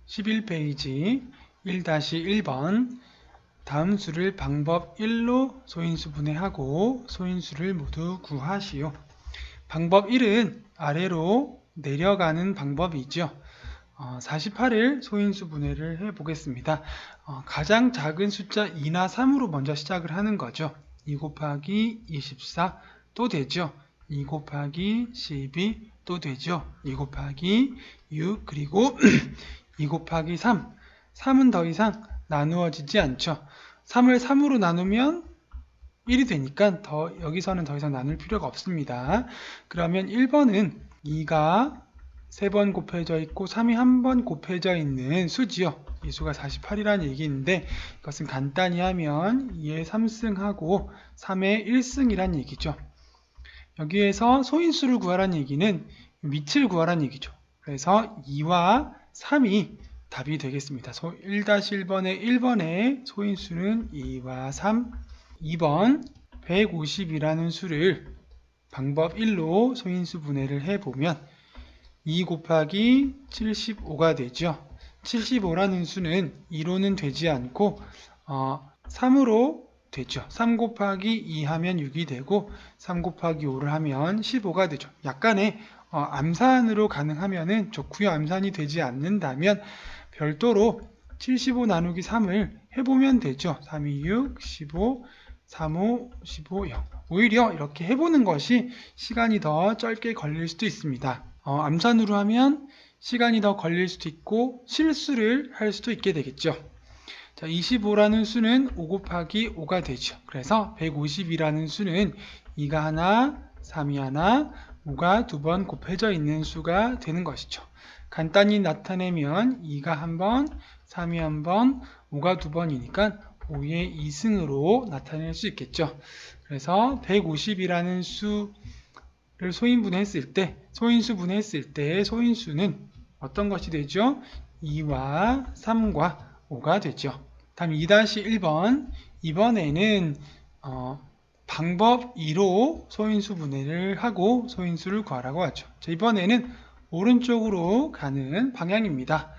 11페이지 1-1번 다음 수를 방법 1로 소인수 분해하고 소인수를 모두 구하시오. 방법 1은 아래로 내려가는 방법이죠. 48을 소인수 분해를 해 보겠습니다. 가장 작은 숫자 2나 3으로 먼저 시작을 하는 거죠. 2 곱하기 24 또 되죠. 2 곱하기 12 또 되죠. 2 곱하기 6 그리고 2 곱하기 3. 3은 더 이상 나누어지지 않죠. 3을 3으로 나누면 1이 되니까 여기서는 더 이상 나눌 필요가 없습니다. 그러면 1번은 2가 3번 곱해져 있고 3이 한 번 곱해져 있는 수지요. 이 수가 48이라는 얘기인데 이것은 간단히 하면 2의 3승하고 3의 1승이란 얘기죠. 여기에서 소인수를 구하라는 얘기는 밑을 구하라는 얘기죠. 그래서 2와 3이 답이 되겠습니다. 1-1번의 1번의 소인수는 2와 3. 2번 150이라는 수를 방법 1로 소인수 분해를 해보면 2 곱하기 75가 되죠. 75라는 수는 2로는 되지 않고 3으로 되죠. 3 곱하기 2 하면 6이 되고 3 곱하기 5를 하면 15가 되죠. 약간의 암산으로 가능하면은 좋고요. 암산이 되지 않는다면 별도로 75 나누기 3을 해보면 되죠. 3, 2, 6, 15, 3, 5, 15, 0. 오히려 이렇게 해보는 것이 시간이 더 짧게 걸릴 수도 있습니다. 암산으로 하면 시간이 더 걸릴 수도 있고 실수를 할 수도 있게 되겠죠. 자, 25라는 수는 5 곱하기 5가 되죠. 그래서 150이라는 수는 2가 하나, 3이 하나, 5가 두 번 곱해져 있는 수가 되는 것이죠. 간단히 나타내면 2가 한 번, 3이 한 번, 5가 두 번이니까 5의 2승으로 나타낼 수 있겠죠. 그래서 150이라는 수를 소인수 분해했을 때 소인수는 어떤 것이 되죠? 2와 3과 5가 되죠. 다음 2-1번. 이번에는 방법 2로 소인수 분해를 하고 소인수를 구하라고 하죠. 자, 이번에는 오른쪽으로 가는 방향입니다.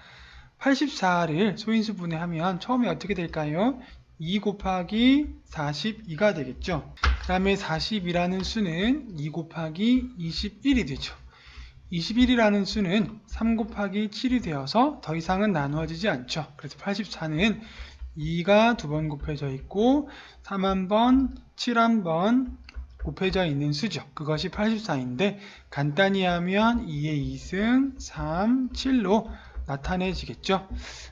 84를 소인수 분해하면 처음에 어떻게 될까요? 2 곱하기 42가 되겠죠. 그 다음에 40이라는 수는 2 곱하기 21이 되죠. 21이라는 수는 3 곱하기 7이 되어서 더 이상은 나누어지지 않죠. 그래서 84는 2가 두 번 곱해져 있고 3 한 번, 7 한 번 곱해져 있는 수죠. 그것이 84인데 간단히 하면 2의 2승, 3, 7로 나타내지겠죠.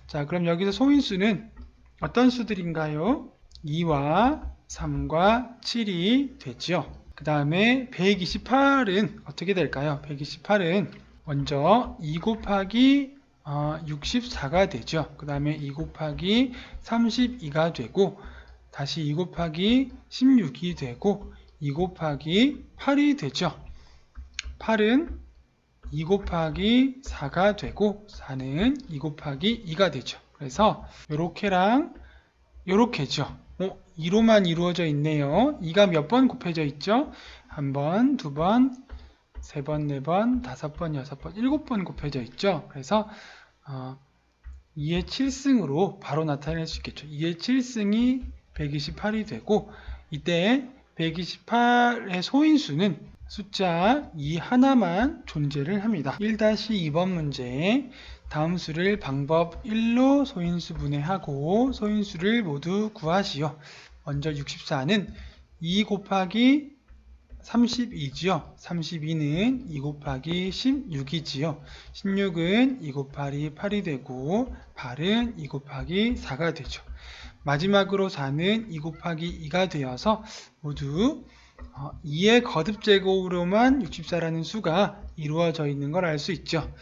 자, 그럼 여기서 소인수는 어떤 수들인가요? 2와 3과 7이 되죠. 그 다음에 128은 어떻게 될까요? 128은 먼저 2 곱하기 64가 되죠. 그 다음에 2 곱하기 32가 되고 다시 2 곱하기 16이 되고 2 곱하기 8이 되죠. 8은 2 곱하기 4가 되고 4는 2 곱하기 2가 되죠. 그래서 요렇게랑 요렇게죠. 2로만 이루어져 있네요. 2가 몇 번 곱해져 있죠? 1번, 2번, 3번, 4번, 5번, 6번, 7번 곱해져 있죠. 그래서 2의 7승으로 바로 나타낼 수 있겠죠. 2의 7승이 128이 되고 이때 128의 소인수는 숫자 2 하나만 존재를 합니다. 1-2번 문제 다음 수를 방법 1로 소인수 분해하고 소인수를 모두 구하시오. 먼저 64는 2 곱하기 32지요. 32는 2 곱하기 16이지요. 16은 2 곱하기 8이 되고 8은 2 곱하기 4가 되죠. 마지막으로 4는 2 곱하기 2가 되어서 모두 2의 거듭 제곱으로만 64라는 수가 이루어져 있는 걸 알 수 있죠.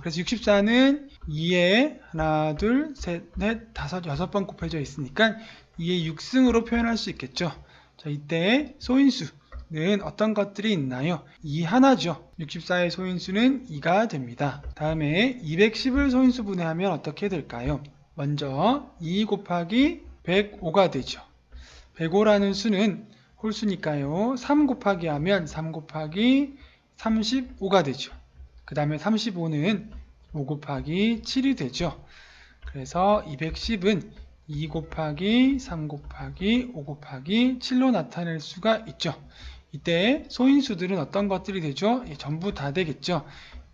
그래서 64는 2에 하나, 둘, 셋, 넷, 다섯, 6번 곱해져 있으니까 2의 6승으로 표현할 수 있겠죠. 자, 이때 소인수는 어떤 것들이 있나요? 2 하나죠. 64의 소인수는 2가 됩니다. 다음에 210을 소인수 분해하면 어떻게 될까요? 먼저 2 곱하기 105가 되죠. 105라는 수는 홀수니까요. 3 곱하기 하면 3 곱하기 35가 되죠. 그 다음에 35는 5 곱하기 7이 되죠. 그래서 210은 2 곱하기 3 곱하기 5 곱하기 7로 나타낼 수가 있죠. 이때 소인수들은 어떤 것들이 되죠? 전부 다 되겠죠.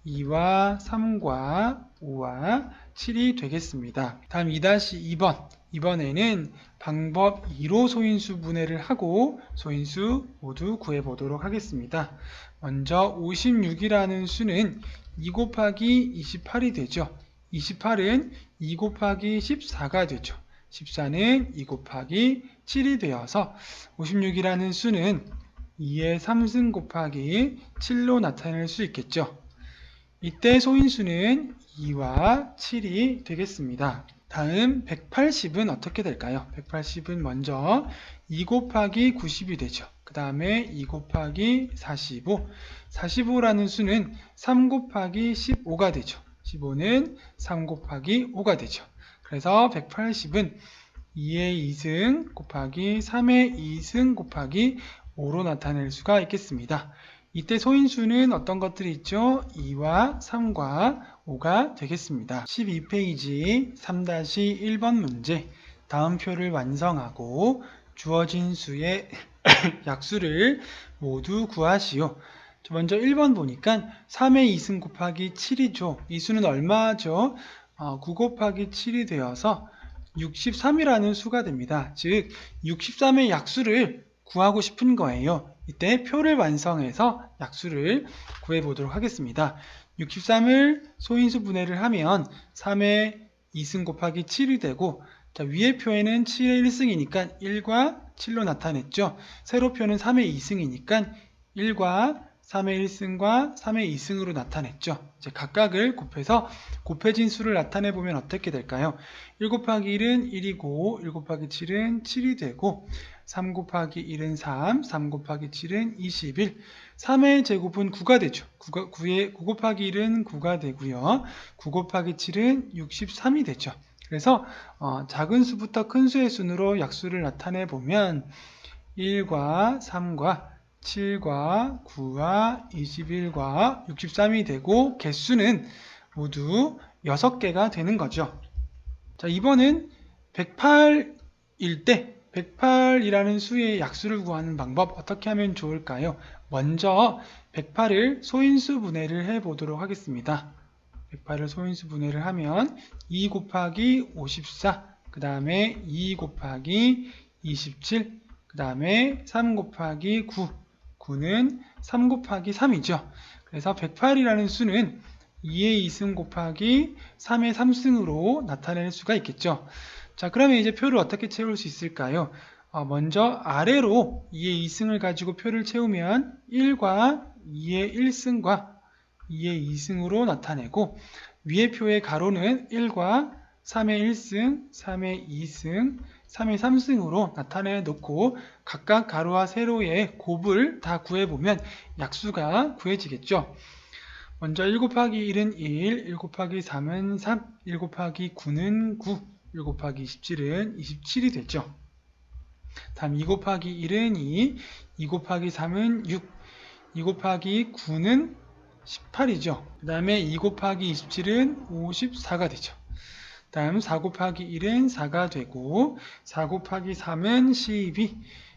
2와 3과 5와 7이 되겠습니다. 다음 2-2번. 이번에는 방법 2로 소인수 분해를 하고 소인수 모두 구해보도록 하겠습니다. 먼저 56이라는 수는 2 곱하기 28이 되죠. 28은 2 곱하기 14가 되죠. 14는 2 곱하기 7이 되어서 56이라는 수는 2의 3승 곱하기 7로 나타낼 수 있겠죠. 이때 소인수는 2와 7이 되겠습니다. 다음 180은 어떻게 될까요? 180은 먼저 2 곱하기 90이 되죠. 그 다음에 2 곱하기 45. 45라는 수는 3 곱하기 15가 되죠. 15는 3 곱하기 5가 되죠. 그래서 180은 2의 2승 곱하기 3의 2승 곱하기 5로 나타낼 수가 있겠습니다. 이때 소인수는 어떤 것들이 있죠? 2와 3과 5가 되겠습니다. 12페이지 3-1번 문제. 다음 표를 완성하고 주어진 수의 약수를 모두 구하시오. 먼저 1번 보니까 3의 2승 곱하기 7이죠. 이 수는 얼마죠? 9 곱하기 7이 되어서 63이라는 수가 됩니다. 즉 63의 약수를 구하고 싶은 거예요. 이때 표를 완성해서 약수를 구해보도록 하겠습니다. 63을 소인수 분해를 하면 3의 2승 곱하기 7이 되고, 자, 위의 표에는 7의 1승이니까 1과 7로 나타냈죠. 세로 표는 3의 2승이니까 1과 3의 1승과 3의 2승으로 나타냈죠. 이제 각각을 곱해서 곱해진 수를 나타내 보면 어떻게 될까요? 1 곱하기 1은 1이고 1 곱하기 7은 7이 되고 3 곱하기 1은 3, 3 곱하기 7은 21, 3의 제곱은 9가 되죠. 9 곱하기 1은 9가 되고요. 9 곱하기 7은 63이 되죠. 그래서 작은 수부터 큰 수의 순으로 약수를 나타내 보면 1과 3과 7과 9와 21과 63이 되고 개수는 모두 6개가 되는 거죠. 자, 이번은 108일 때 108이라는 수의 약수를 구하는 방법 어떻게 하면 좋을까요? 먼저 108을 소인수 분해를 해 보도록 하겠습니다. 108을 소인수 분해를 하면 2 곱하기 54, 그 다음에 2 곱하기 27, 그 다음에 3 곱하기 9, 9는 3 곱하기 3이죠. 그래서 108이라는 수는 2의 2승 곱하기 3의 3승으로 나타낼 수가 있겠죠. 자, 그러면 이제 표를 어떻게 채울 수 있을까요? 먼저 아래로 2의 2승을 가지고 표를 채우면 1과 2의 1승과 2의 2승으로 나타내고, 위의 표의 가로는 1과 3의 1승, 3의 2승, 3의 3승으로 나타내 놓고 각각 가로와 세로의 곱을 다 구해보면 약수가 구해지겠죠. 먼저 1 곱하기 1은 1, 1 곱하기 3은 3, 1 곱하기 9는 9, 1 곱하기 27은 27이 되죠. 다음 2 곱하기 1은 2, 2 곱하기 3은 6, 2 곱하기 9는 18이죠. 그 다음에 2 곱하기 27은 54가 되죠. 다음 4 곱하기 1은 4가 되고 4 곱하기 3은 12,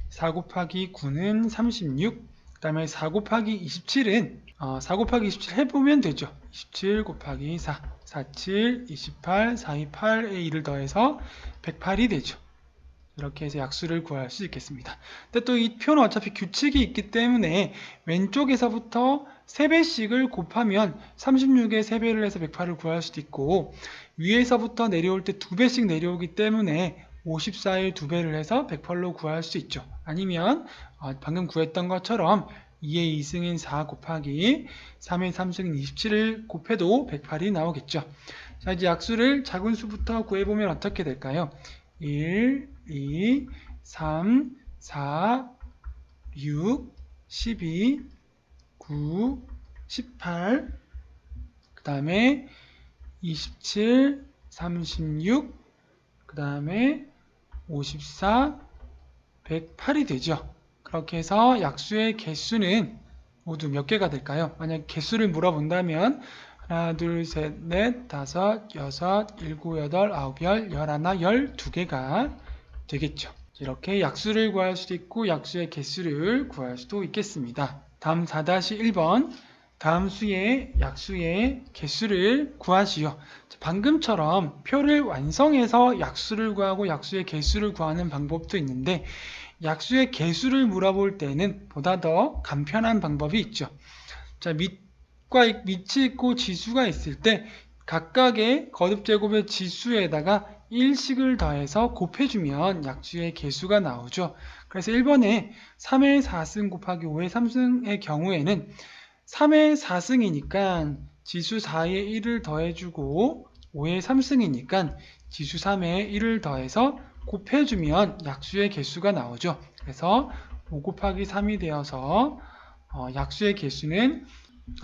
4 곱하기 9는 36, 그 다음에 4 곱하기 27은 4 곱하기 27 해보면 되죠. 27 곱하기 4, 47, 28, 428에 2를 더해서 108이 되죠. 이렇게 해서 약수를 구할 수 있겠습니다. 근데 또 이 표는 어차피 규칙이 있기 때문에 왼쪽에서부터 3배씩을 곱하면 36에 3배를 해서 108을 구할 수도 있고, 위에서부터 내려올 때 2배씩 내려오기 때문에 54에 2배를 해서 108로 구할 수 있죠. 아니면 방금 구했던 것처럼 2의 2승인 4 곱하기 3의 3승인 27을 곱해도 108이 나오겠죠. 자, 이제 약수를 작은 수부터 구해보면 어떻게 될까요? 1, 2, 3, 4, 6, 12, 9, 18, 그 다음에 27, 36, 그 다음에 54, 108이 되죠. 그렇게 해서 약수의 개수는 모두 몇 개가 될까요? 만약 개수를 물어본다면 하나, 둘, 셋, 넷, 다섯, 여섯, 일곱, 여덟, 아홉, 열, 열하나, 12개가 되겠죠. 이렇게 약수를 구할 수도 있고 약수의 개수를 구할 수도 있겠습니다. 다음 4-1번 다음 수의 약수의 개수를 구하시오. 방금처럼 표를 완성해서 약수를 구하고 약수의 개수를 구하는 방법도 있는데 약수의 개수를 물어볼 때는 보다 더 간편한 방법이 있죠. 자, 밑이 있고 지수가 있을 때 각각의 거듭제곱의 지수에다가 1씩을 더해서 곱해주면 약수의 개수가 나오죠. 그래서 1번에 3의 4승 곱하기 5의 3승의 경우에는 3의 4승이니까 지수 4에 1을 더해주고 5의 3승이니까 지수 3에 1을 더해서 곱해주면 약수의 개수가 나오죠. 그래서 5 곱하기 3이 되어서 약수의 개수는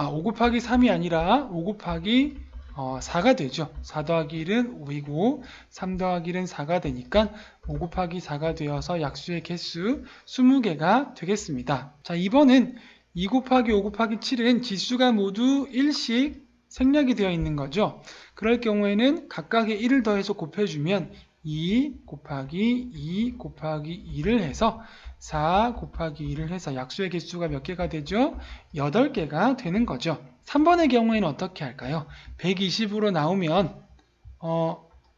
5 곱하기 3이 아니라 5 곱하기 4가 되죠. 4 더하기 1은 5이고 3 더하기 1은 4가 되니까 5 곱하기 4가 되어서 약수의 개수 20개가 되겠습니다. 자, 2번은 2 곱하기 5 곱하기 7은 지수가 모두 1씩 생략이 되어 있는 거죠. 그럴 경우에는 각각의 1을 더해서 곱해주면 2 곱하기 2 곱하기 2를 해서 4 곱하기 2를 해서 약수의 개수가 몇 개가 되죠? 8개가 되는 거죠. 3번의 경우에는 어떻게 할까요? 120으로 나오면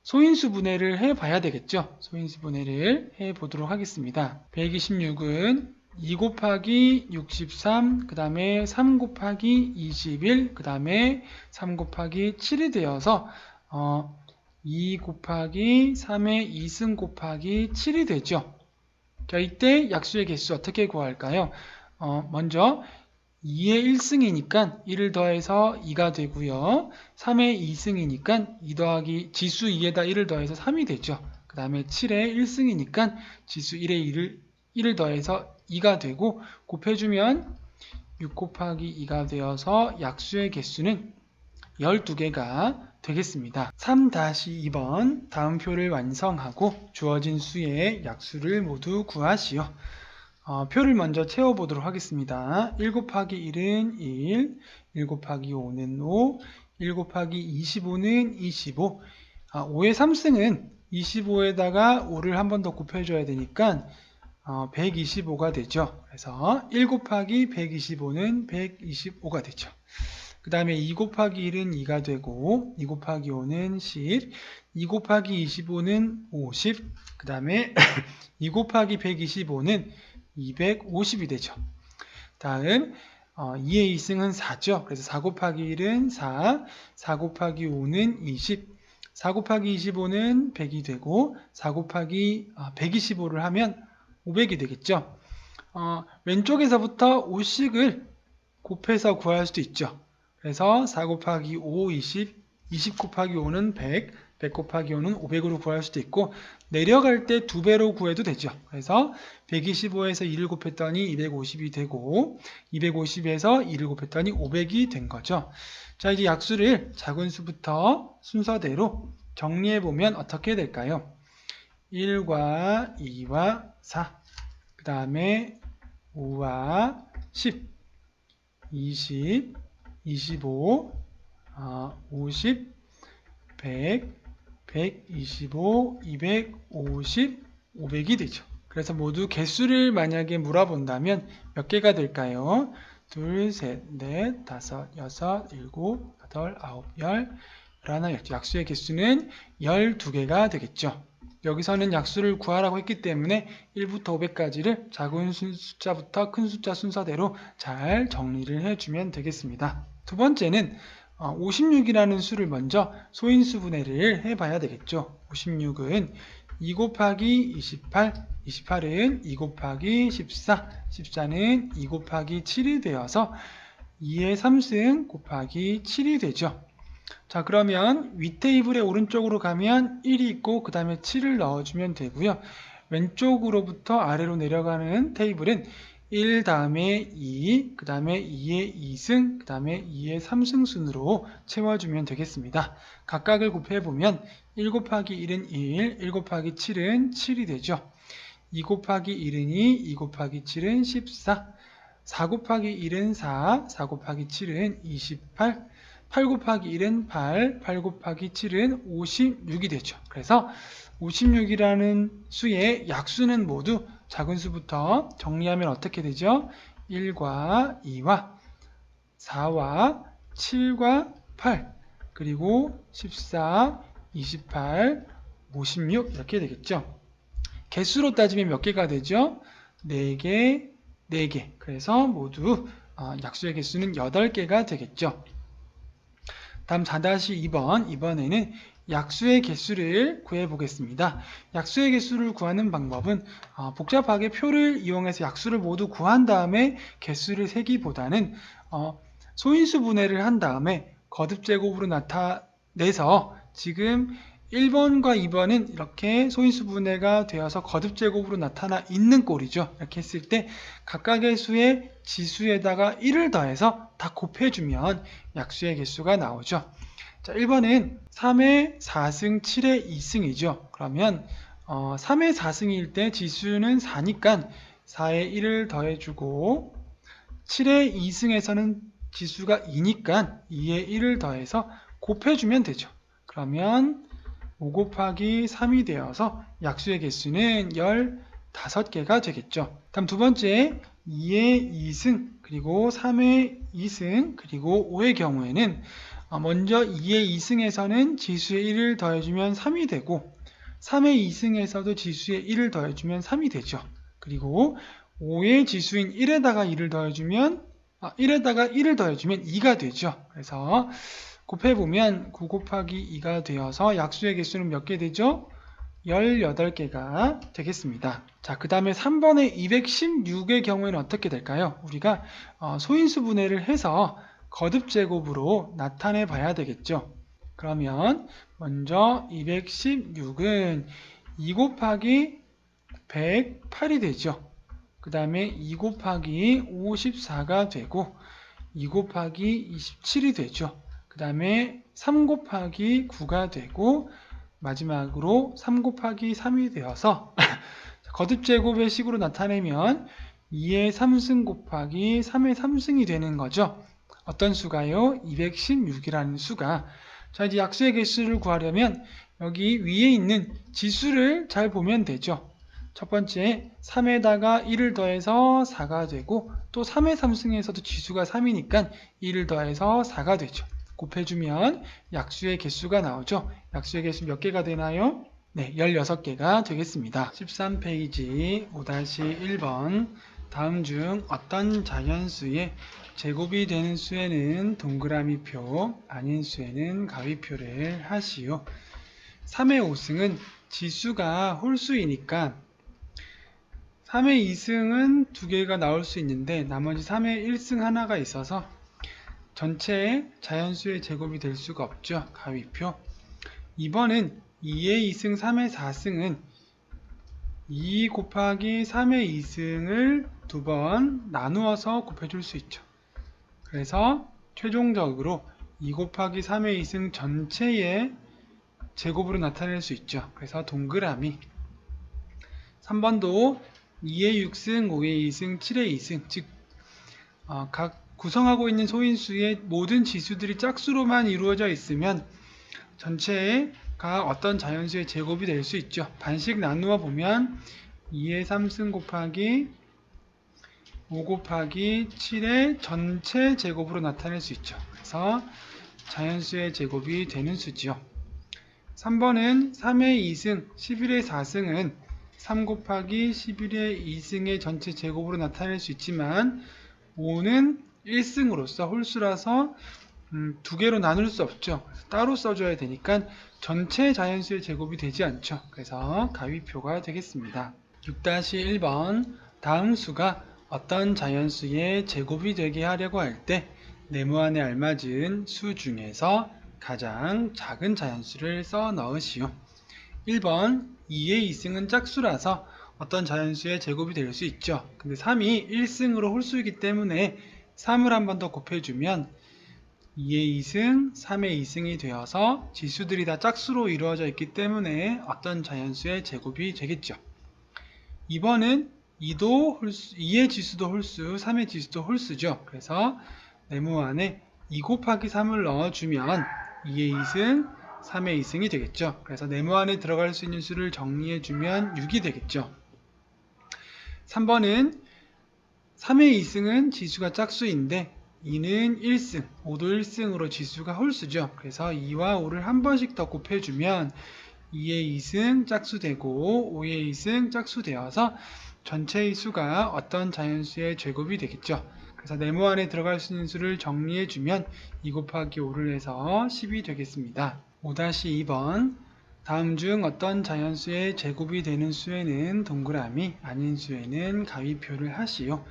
소인수 분해를 해봐야 되겠죠. 소인수 분해를 해보도록 하겠습니다. 126은 2 곱하기 63, 그 다음에 3 곱하기 21, 그 다음에 3 곱하기 7이 되어서 2 곱하기 3의 2승 곱하기 7이 되죠. 자, 이때 약수의 개수 어떻게 구할까요? 먼저 2의 1승이니까 1을 더해서 2가 되고요. 3의 2승이니까 2 더하기 지수 2에다 1을 더해서 3이 되죠. 그 다음에 7의 1승이니까 지수 1에 1을 더해서 2가 되고 곱해주면 6 곱하기 2가 되어서 약수의 개수는 12개가 되겠습니다. 3-2번 다음 표를 완성하고 주어진 수의 약수를 모두 구하시오. 표를 먼저 채워보도록 하겠습니다. 1 곱하기 1은 1, 1 곱하기 5는 5, 1 곱하기 25는 25. 5의 3승은 25에다가 5를 한 번 더 곱해줘야 되니까 125가 되죠. 그래서 1 곱하기 125는 125가 되죠. 그 다음에 2 곱하기 1은 2가 되고 2 곱하기 5는 10, 2 곱하기 25는 50, 그 다음에 2 곱하기 125는 250이 되죠. 다음 2의 2승은 4죠. 그래서 4 곱하기 1은 4, 4 곱하기 5는 20, 4 곱하기 25는 100이 되고 4 곱하기 125를 하면 500이 되겠죠. 왼쪽에서부터 5씩을 곱해서 구할 수도 있죠. 그래서 4 곱하기 5, 20, 20 곱하기 5는 100, 100 곱하기 5는 500으로 구할 수도 있고 내려갈 때 2배로 구해도 되죠. 그래서 125에서 2를 곱했더니 250이 되고 250에서 2를 곱했더니 500이 된 거죠. 자, 이제 약수를 작은 수부터 순서대로 정리해보면 어떻게 될까요? 1과 2와 4, 그 다음에 5와 10, 20, 25, 50, 100, 125, 250, 500이 되죠. 그래서 모두 개수를 만약에 물어본다면 몇 개가 될까요? 2, 3, 4, 5, 6, 7, 8, 9, 10, 11, 약수의 개수는 12개가 되겠죠. 여기서는 약수를 구하라고 했기 때문에 1부터 500까지를 작은 숫자부터 큰 숫자 순서대로 잘 정리를 해주면 되겠습니다. 두 번째는 56이라는 수를 먼저 소인수 분해를 해봐야 되겠죠. 56은 2 곱하기 28, 28은 2 곱하기 14, 14는 2 곱하기 7이 되어서 2의 3승 곱하기 7이 되죠. 자, 그러면 위 테이블의 오른쪽으로 가면 1이 있고 그 다음에 7을 넣어주면 되고요. 왼쪽으로부터 아래로 내려가는 테이블은 1 다음에 2, 그 다음에 2의 2승, 그 다음에 2의 3승 순으로 채워주면 되겠습니다. 각각을 곱해보면 1 곱하기 1은 1, 1 곱하기 7은 7이 되죠. 2 곱하기 1은 2, 2 곱하기 7은 14, 4 곱하기 1은 4, 4 곱하기 7은 28, 8 곱하기 1은 8, 8 곱하기 7은 56이 되죠. 그래서 56이라는 수의 약수는 모두 작은 수부터 정리하면 어떻게 되죠? 1과 2와 4와 7과 8 그리고 14, 28, 56 이렇게 되겠죠. 개수로 따지면 몇 개가 되죠? 4개, 4개. 그래서 모두 약수의 개수는 8개가 되겠죠. 다음 4-2번. 이번에는 약수의 개수를 구해보겠습니다. 약수의 개수를 구하는 방법은 복잡하게 표를 이용해서 약수를 모두 구한 다음에 개수를 세기보다는 소인수 분해를 한 다음에 거듭제곱으로 나타내서 지금 1번과 2번은 이렇게 소인수 분해가 되어서 거듭제곱으로 나타나 있는 꼴이죠. 이렇게 했을 때 각각의 수의 지수에다가 1을 더해서 다 곱해주면 약수의 개수가 나오죠. 자, 1번은 3의 4승 7의 2승이죠. 그러면 3의 4승일 때 지수는 4니까 4에 1을 더해주고 7의 2승에서는 지수가 2니까 2에 1을 더해서 곱해주면 되죠. 그러면 5 곱하기 3이 되어서 약수의 개수는 15개가 되겠죠. 다음 두 번째 2의 2승 그리고 3의 2승 그리고 5의 경우에는 먼저 2의 2승에서는 지수에 1을 더해주면 3이 되고 3의 2승에서도 지수에 1을 더해주면 3이 되죠. 그리고 5의 지수인 1에다가 1을 더해주면 2가 되죠. 그래서 곱해보면 9 곱하기 2가 되어서 약수의 개수는 몇 개 되죠? 18개가 되겠습니다. 자, 그 다음에 3번의 216의 경우에는 어떻게 될까요? 우리가 소인수 분해를 해서 거듭제곱으로 나타내 봐야 되겠죠. 그러면 먼저 216은 2 곱하기 108이 되죠. 그 다음에 2 곱하기 54가 되고 2 곱하기 27이 되죠. 그 다음에 3 곱하기 9가 되고 마지막으로 3 곱하기 3이 되어서 거듭제곱의 식으로 나타내면 2의 3승 곱하기 3의 3승이 되는 거죠. 어떤 수가요? 216이라는 수가. 자, 이제 약수의 개수를 구하려면 여기 위에 있는 지수를 잘 보면 되죠. 첫 번째 3에다가 1을 더해서 4가 되고 또 3의 3승에서도 지수가 3이니까 1을 더해서 4가 되죠. 곱해주면 약수의 개수가 나오죠. 약수의 개수 몇 개가 되나요? 네, 16개가 되겠습니다. 13페이지 5-1번 다음 중 어떤 자연수의 제곱이 되는 수에는 동그라미표, 아닌 수에는 가위표를 하시오. 3의 5승은 지수가 홀수이니까 3의 2승은 2개가 나올 수 있는데 나머지 3의 1승 하나가 있어서 전체 자연수의 제곱이 될 수가 없죠. 가위표. 2번은 2의 2승, 3의 4승은 2 곱하기 3의 2승을 2번 나누어서 곱해줄 수 있죠. 그래서 최종적으로 2 곱하기 3의 2승 전체의 제곱으로 나타낼 수 있죠. 그래서 동그라미. 3번도 2의 6승, 5의 2승, 7의 2승 즉 각 구성하고 있는 소인수의 모든 지수들이 짝수로만 이루어져 있으면 전체가 어떤 자연수의 제곱이 될 수 있죠. 반씩 나누어 보면 2의 3승 곱하기 5 곱하기 7의 전체 제곱으로 나타낼 수 있죠. 그래서 자연수의 제곱이 되는 수지요. 3번은 3의 2승, 11의 4승은 3 곱하기 11의 2승의 전체 제곱으로 나타낼 수 있지만 5는 1승으로서 홀수라서 2개로 나눌 수 없죠. 따로 써줘야 되니까 전체 자연수의 제곱이 되지 않죠. 그래서 가위표가 되겠습니다. 6-1번 다음 수가 어떤 자연수의 제곱이 되게 하려고 할 때 네모안에 알맞은 수 중에서 가장 작은 자연수를 써 넣으시오. 1번 2의 2승은 짝수라서 어떤 자연수의 제곱이 될 수 있죠. 근데 3이 1승으로 홀수이기 때문에 3을 한 번 더 곱해주면 2의 2승, 3의 2승이 되어서 지수들이 다 짝수로 이루어져 있기 때문에 어떤 자연수의 제곱이 되겠죠. 2번은 2의 지수도 홀수, 3의 지수도 홀수죠. 그래서 네모안에 2 곱하기 3을 넣어주면 2의 2승, 3의 2승이 되겠죠. 그래서 네모 안에 들어갈 수 있는 수를 정리해주면 6이 되겠죠. 3번은 3의 2승은 지수가 짝수인데 2는 1승, 5도 1승으로 지수가 홀수죠. 그래서 2와 5를 한 번씩 더 곱해주면 2의 2승 짝수 되고 5의 2승 짝수 되어서 전체의 수가 어떤 자연수의 제곱이 되겠죠. 그래서 네모 안에 들어갈 수 있는 수를 정리해주면 2 곱하기 5를 해서 10이 되겠습니다. 5-2번 다음 중 어떤 자연수의 제곱이 되는 수에는 동그라미, 아닌 수에는 가위표를 하시오.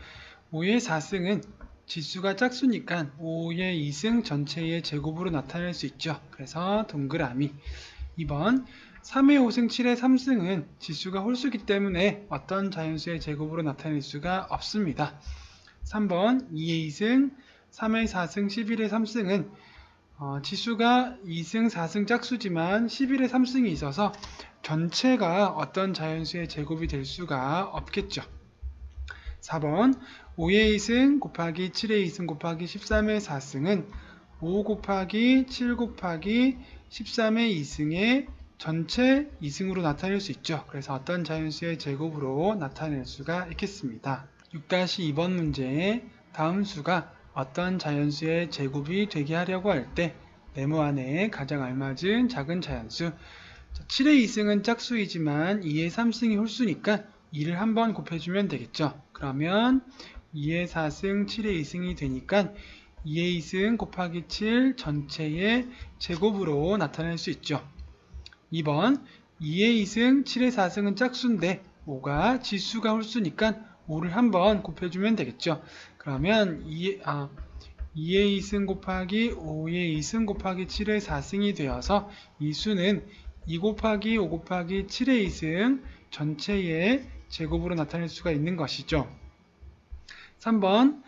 5의 4승은 지수가 짝수니까 5의 2승 전체의 제곱으로 나타낼 수 있죠. 그래서 동그라미. 2번 3의 5승, 7의 3승은 지수가 홀수기 때문에 어떤 자연수의 제곱으로 나타낼 수가 없습니다. 3번 2의 2승, 3의 4승, 11의 3승은 지수가 2승, 4승 짝수지만 11의 3승이 있어서 전체가 어떤 자연수의 제곱이 될 수가 없겠죠. 4번 5의 2승 곱하기 7의 2승 곱하기 13의 4승은 5 곱하기 7 곱하기 13의 2승의 전체 2승으로 나타낼 수 있죠. 그래서 어떤 자연수의 제곱으로 나타낼 수가 있겠습니다. 6-2번 문제에 다음 수가 어떤 자연수의 제곱이 되게 하려고 할 때 네모 안에 가장 알맞은 작은 자연수 7의 2승은 짝수이지만 2의 3승이 홀수니까 2를 한번 곱해주면 되겠죠. 그러면 2의 4승 7의 2승이 되니까 2의 2승 곱하기 7 전체의 제곱으로 나타낼 수 있죠. 2번 2의 2승 7의 4승은 짝수인데 5가 지수가 홀수니까 5를 한번 곱해주면 되겠죠. 그러면 2의 2승 곱하기 5의 2승 곱하기 7의 4승이 되어서 이 수는 2 곱하기 5 곱하기 7의 2승 전체의 제곱으로 나타낼 수가 있는 것이죠. 3번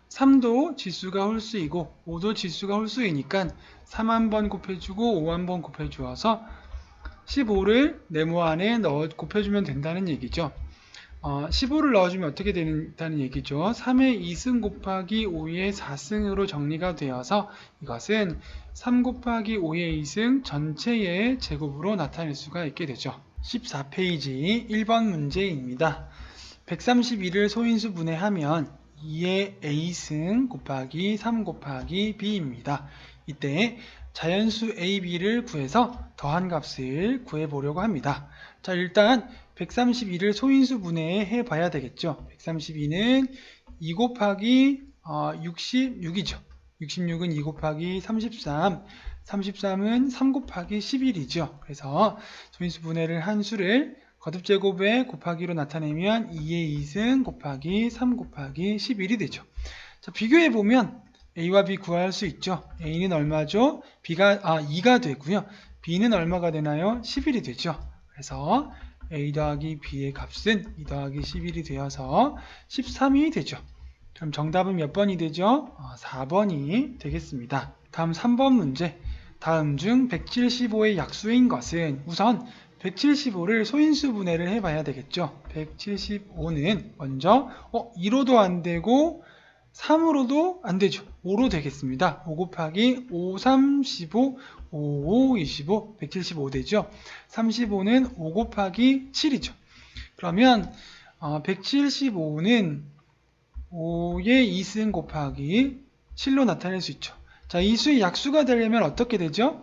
3도 지수가 홀수이고 5도 지수가 홀수이니까 3 한번 곱해주고 5 한번 곱해주어서 15를 네모 안에 곱해주면 된다는 얘기죠. 15를 넣어주면 어떻게 된다는 얘기죠. 3의 2승 곱하기 5의 4승으로 정리가 되어서 이것은 3 곱하기 5의 2승 전체의 제곱으로 나타낼 수가 있게 되죠. 14페이지 1번 문제입니다. 132를 소인수 분해하면 2의 a승 곱하기 3 곱하기 b입니다. 이때 자연수 a, b를 구해서 더한 값을 구해보려고 합니다. 자, 일단 132를 소인수 분해해 봐야 되겠죠. 132는 2 곱하기 66이죠. 66은 2 곱하기 33, 33은 3 곱하기 11이죠. 그래서 소인수 분해를 한 수를 거듭제곱에 곱하기로 나타내면 2의 2승 곱하기 3 곱하기 11이 되죠. 자, 비교해보면 a와 b 구할 수 있죠. a는 얼마죠? b가 2가 되고요. b는 얼마가 되나요? 11이 되죠. 그래서 a 더하기 b의 값은 2 더하기 11이 되어서 13이 되죠. 그럼 정답은 몇 번이 되죠? 4번이 되겠습니다. 다음 3번 문제. 다음 중 175의 약수인 것은 우선 175를 소인수 분해를 해봐야 되겠죠. 175는 먼저 2로도 안 되고 3으로도 안 되죠. 5로 되겠습니다. 5 곱하기 5, 3, 15, 5, 5, 25, 175 되죠. 35는 5 곱하기 7이죠. 그러면 175는 5의 2승 곱하기 7로 나타낼 수 있죠. 자, 이 수의 약수가 되려면 어떻게 되죠?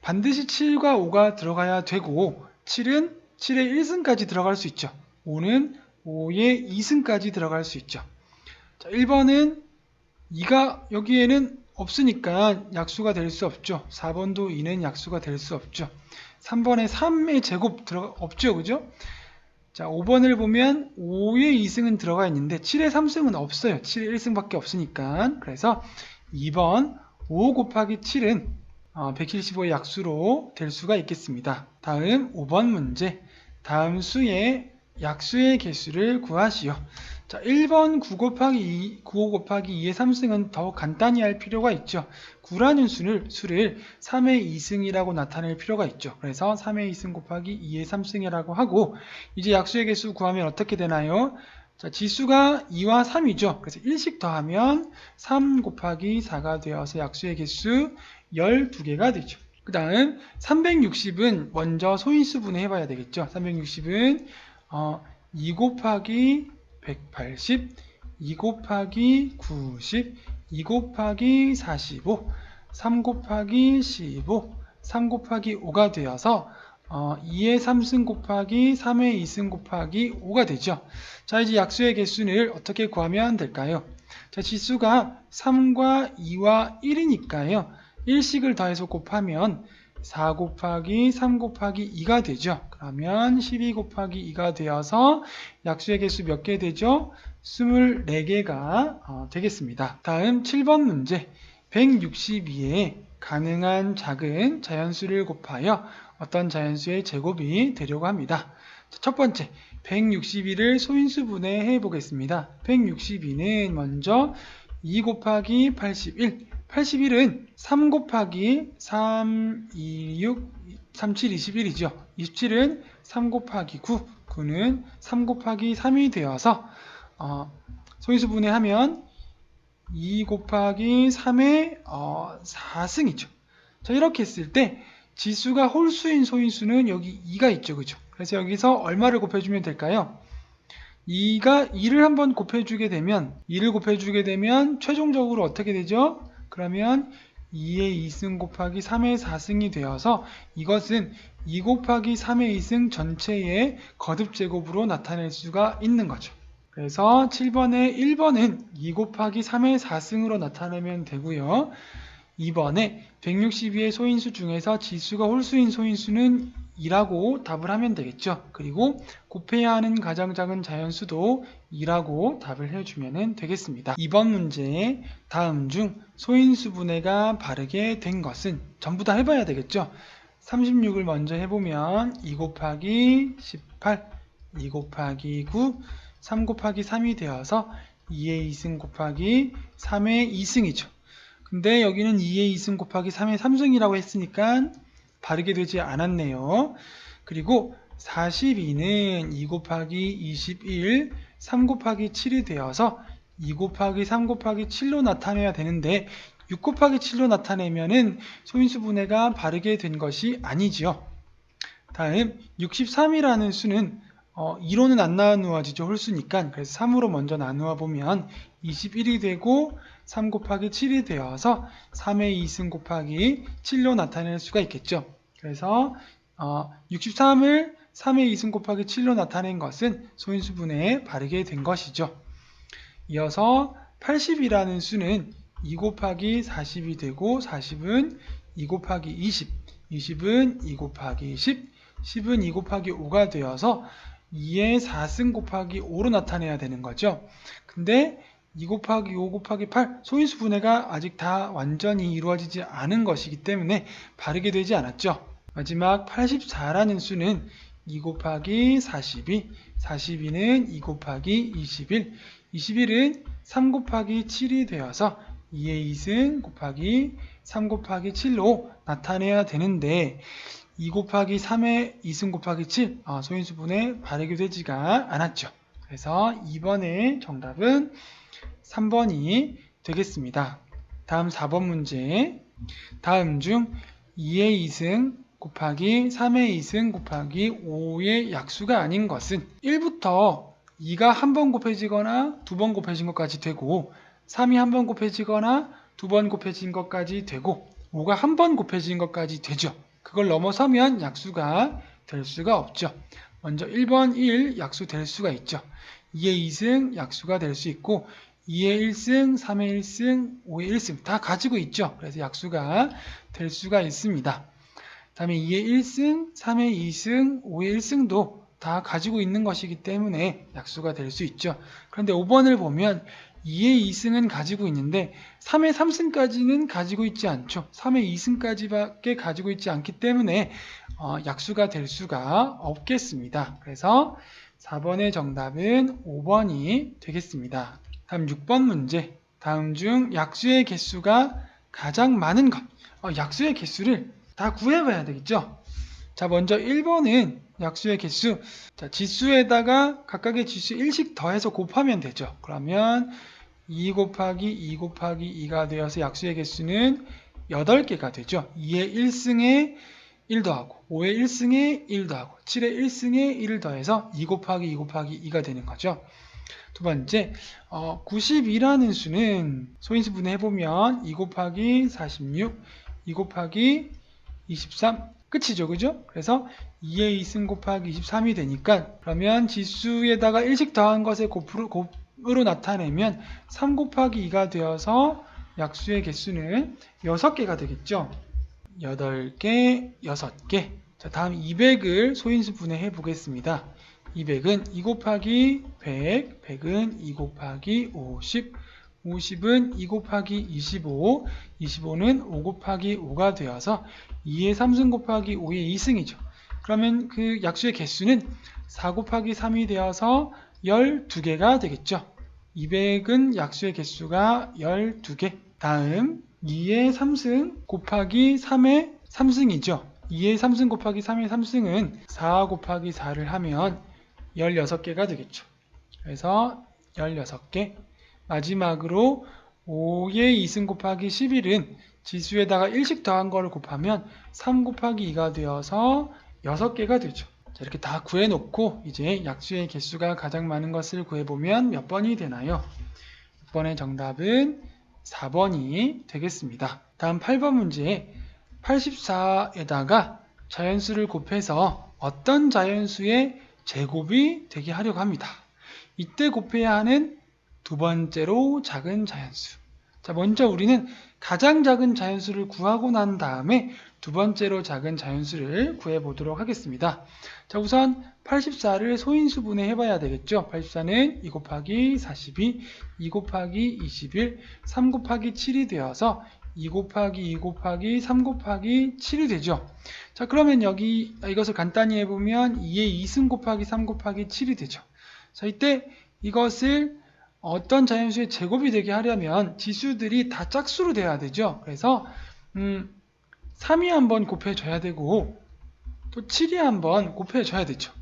반드시 7과 5가 들어가야 되고 7은 7의 1승까지 들어갈 수 있죠. 5는 5의 2승까지 들어갈 수 있죠. 자, 1번은 2가 여기에는 없으니까 약수가 될 수 없죠. 4번도 2는 약수가 될 수 없죠. 3번에 3의 제곱 없죠. 그죠? 자, 5번을 보면 5의 2승은 들어가 있는데 7의 3승은 없어요. 7의 1승밖에 없으니까. 그래서 2번 5 곱하기 7은 175의 약수로 될 수가 있겠습니다. 다음 5번 문제. 다음 수의 약수의 개수를 구하시오. 자, 1번 9 곱하기 9 곱하기 2의 3승은 더 간단히 할 필요가 있죠. 9라는 수를 3의 2승이라고 나타낼 필요가 있죠. 그래서 3의 2승 곱하기 2의 3승이라고 하고 이제 약수의 개수 구하면 어떻게 되나요? 자, 지수가 2와 3이죠. 그래서 1씩 더하면 3 곱하기 4가 되어서 약수의 개수 12개가 되죠. 그 다음 360은 먼저 소인수 분해 해봐야 되겠죠. 360은 2 곱하기 180, 2 곱하기 90, 2 곱하기 45, 3 곱하기 15, 3 곱하기 5가 되어서 2의 3승 곱하기 3의 2승 곱하기 5가 되죠. 자, 이제 약수의 개수를 어떻게 구하면 될까요? 자, 지수가 3과 2와 1이니까요. 1씩을 더해서 곱하면 4 곱하기 3 곱하기 2가 되죠. 그러면 12 곱하기 2가 되어서 약수의 개수 몇 개 되죠? 24개가 되겠습니다. 다음 7번 문제. 162에 가능한 작은 자연수를 곱하여 어떤 자연수의 제곱이 되려고 합니다. 첫 번째, 162를 소인수 분해해 보겠습니다. 162는 먼저 2 곱하기 81, 81은 3 곱하기 3, 2, 6, 3, 7, 21이죠. 27은 3 곱하기 9, 9는 3 곱하기 3이 되어서 소인수 분해하면 2 곱하기 3의 4승이죠. 자, 이렇게 했을 때 지수가 홀수인 소인수는 여기 2가 있죠. 그죠? 그래서 여기서 얼마를 곱해주면 될까요? 2를 한번 곱해주게 되면 최종적으로 어떻게 되죠? 그러면 2의 2승 곱하기 3의 4승이 되어서 이것은 2 곱하기 3의 2승 전체의 거듭제곱으로 나타낼 수가 있는 거죠. 그래서 7번에 1번은 2 곱하기 3의 4승으로 나타내면 되고요. 2번에 162의 소인수 중에서 지수가 홀수인 소인수는 2라고 답을 하면 되겠죠. 그리고 곱해야 하는 가장 작은 자연수도 2라고 답을 해주면 되겠습니다. 2번 문제에 다음 중 소인수 분해가 바르게 된 것은 전부 다 해봐야 되겠죠. 36을 먼저 해보면 2 곱하기 18, 2 곱하기 9, 3 곱하기 3이 되어서 2의 2승 곱하기 3의 2승이죠. 근데 여기는 2의 2승 곱하기 3의 3승이라고 했으니까 바르게 되지 않았네요. 그리고 42는 2 곱하기 21, 3 곱하기 7이 되어서 2 곱하기 3 곱하기 7로 나타내야 되는데 6 곱하기 7로 나타내면은 소인수 분해가 바르게 된 것이 아니지요. 다음 63이라는 수는 2로는 안 나누어지죠. 홀수니까. 그래서 3으로 먼저 나누어 보면 21이 되고 3 곱하기 7이 되어서 3의 2승 곱하기 7로 나타낼 수가 있겠죠. 그래서 63을 3의 2승 곱하기 7로 나타낸 것은 소인수 분해에 바르게 된 것이죠. 이어서 80이라는 수는 2 곱하기 40이 되고 40은 2 곱하기 20, 20은 2 곱하기 10, 10은 2 곱하기 5가 되어서 2의 4승 곱하기 5로 나타내야 되는 거죠. 근데 2 곱하기 5 곱하기 8 소인수 분해가 아직 다 완전히 이루어지지 않은 것이기 때문에 바르게 되지 않았죠. 마지막 84라는 수는 2 곱하기 42, 42는 2 곱하기 21, 21은 3 곱하기 7이 되어서 2의 2승 곱하기 3 곱하기 7로 나타내야 되는데 2 곱하기 3의 2승 곱하기 7 소인수 분해 바르게 되지가 않았죠. 그래서 2번의 정답은 3번이 되겠습니다. 다음 4번 문제. 다음 중 2의 2승 곱하기 3의 2승 곱하기 5의 약수가 아닌 것은 1부터 2가 한 번 곱해지거나 두 번 곱해진 것까지 되고 3이 한 번 곱해지거나 두 번 곱해진 것까지 되고 5가 한 번 곱해진 것까지 되죠. 그걸 넘어서면 약수가 될 수가 없죠. 먼저 1번 1 약수 될 수가 있죠. 2의 2승 약수가 될 수 있고 2의 1승, 3의 1승, 5의 1승 다 가지고 있죠. 그래서 약수가 될 수가 있습니다. 다음에 2의 1승, 3의 2승, 5의 1승도 다 가지고 있는 것이기 때문에 약수가 될 수 있죠. 그런데 5번을 보면 2의 2승은 가지고 있는데 3의 3승까지는 가지고 있지 않죠. 3의 2승까지밖에 가지고 있지 않기 때문에 약수가 될 수가 없겠습니다. 그래서 4번의 정답은 5번이 되겠습니다. 다음 6번 문제. 다음 중 약수의 개수가 가장 많은 것. 약수의 개수를 다 구해봐야 되겠죠. 자, 먼저 1번은 약수의 개수. 자, 지수에다가 각각의 지수 1씩 더해서 곱하면 되죠. 그러면 2 곱하기 2 곱하기 2가 되어서 약수의 개수는 8개가 되죠. 2의 1승에 1 더하고 5의 1승에 1 더하고 7의 1승에 1을 더해서 2 곱하기 2 곱하기 2가 되는 거죠. 두 번째, 92라는 수는 소인수 분해해보면 2 곱하기 46, 2 곱하기 23 끝이죠. 그죠? 그래서 2의 2승 곱하기 23이 되니까 그러면 지수에다가 1씩 더한 것의 곱으로 나타내면 3 곱하기 2가 되어서 약수의 개수는 6개가 되겠죠. 8개, 6개. 자, 다음 200을 소인수 분해해 보겠습니다. 200은 2 곱하기 100, 100은 2 곱하기 50, 50은 2 곱하기 25, 25는 5 곱하기 5가 되어서 2의 3승 곱하기 5의 2승이죠. 그러면 그 약수의 개수는 4 곱하기 3이 되어서 12개가 되겠죠. 200은 약수의 개수가 12개. 다음 2의 3승 곱하기 3의 3승이죠. 2의 3승 곱하기 3의 3승은 4 곱하기 4를 하면 16개가 되겠죠. 그래서 16개. 마지막으로 5의 2승 곱하기 11은 지수에다가 1씩 더한 거를 곱하면 3 곱하기 2가 되어서 6개가 되죠. 자, 이렇게 다 구해놓고 이제 약수의 개수가 가장 많은 것을 구해보면 몇 번이 되나요? 6번의 정답은 4번이 되겠습니다. 다음 8번 문제 84에다가 자연수를 곱해서 어떤 자연수의 제곱이 되게 하려고 합니다. 이때 곱해야 하는 두 번째로 작은 자연수. 자, 먼저 우리는 가장 작은 자연수를 구하고 난 다음에 두 번째로 작은 자연수를 구해보도록 하겠습니다. 자, 우선 84를 소인수 분해해봐야 되겠죠. 84는 2 곱하기 42, 2 곱하기 21, 3 곱하기 7이 되어서 2 곱하기 2 곱하기 3 곱하기 7이 되죠. 자, 그러면 여기 이것을 간단히 해보면 2의 2승 곱하기 3 곱하기 7이 되죠. 자, 이때 이것을 어떤 자연수의 제곱이 되게 하려면 지수들이 다 짝수로 돼야 되죠. 그래서 3이 한번 곱해줘야 되고 또 7이 한번 곱해줘야 되죠.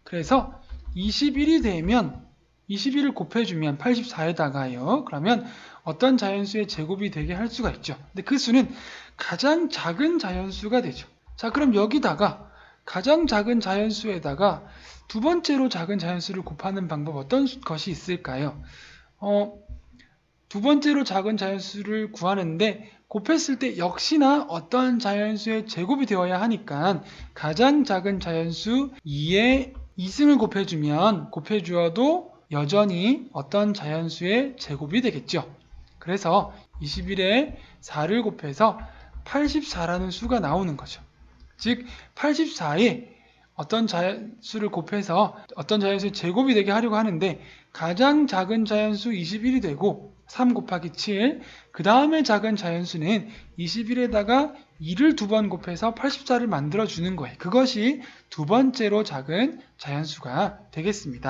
그래서 21이 되면 21을 곱해주면 84에다가요. 그러면 어떤 자연수의 제곱이 되게 할 수가 있죠. 근데 그 수는 가장 작은 자연수가 되죠. 자, 그럼 여기다가 가장 작은 자연수에다가 두 번째로 작은 자연수를 곱하는 방법 어떤 것이 있을까요? 두 번째로 작은 자연수를 구하는데 곱했을 때 역시나 어떤 자연수의 제곱이 되어야 하니까 가장 작은 자연수 2의 2승을 곱해주어도 여전히 어떤 자연수의 제곱이 되겠죠. 그래서 21에 4를 곱해서 84라는 수가 나오는 거죠. 즉 84에 어떤 자연수를 곱해서 어떤 자연수의 제곱이 되게 하려고 하는데 가장 작은 자연수 21이 되고 3 곱하기 7, 그 다음에 작은 자연수는 21에다가 2를 두 번 곱해서 84를 만들어주는 거예요. 그것이 두 번째로 작은 자연수가 되겠습니다.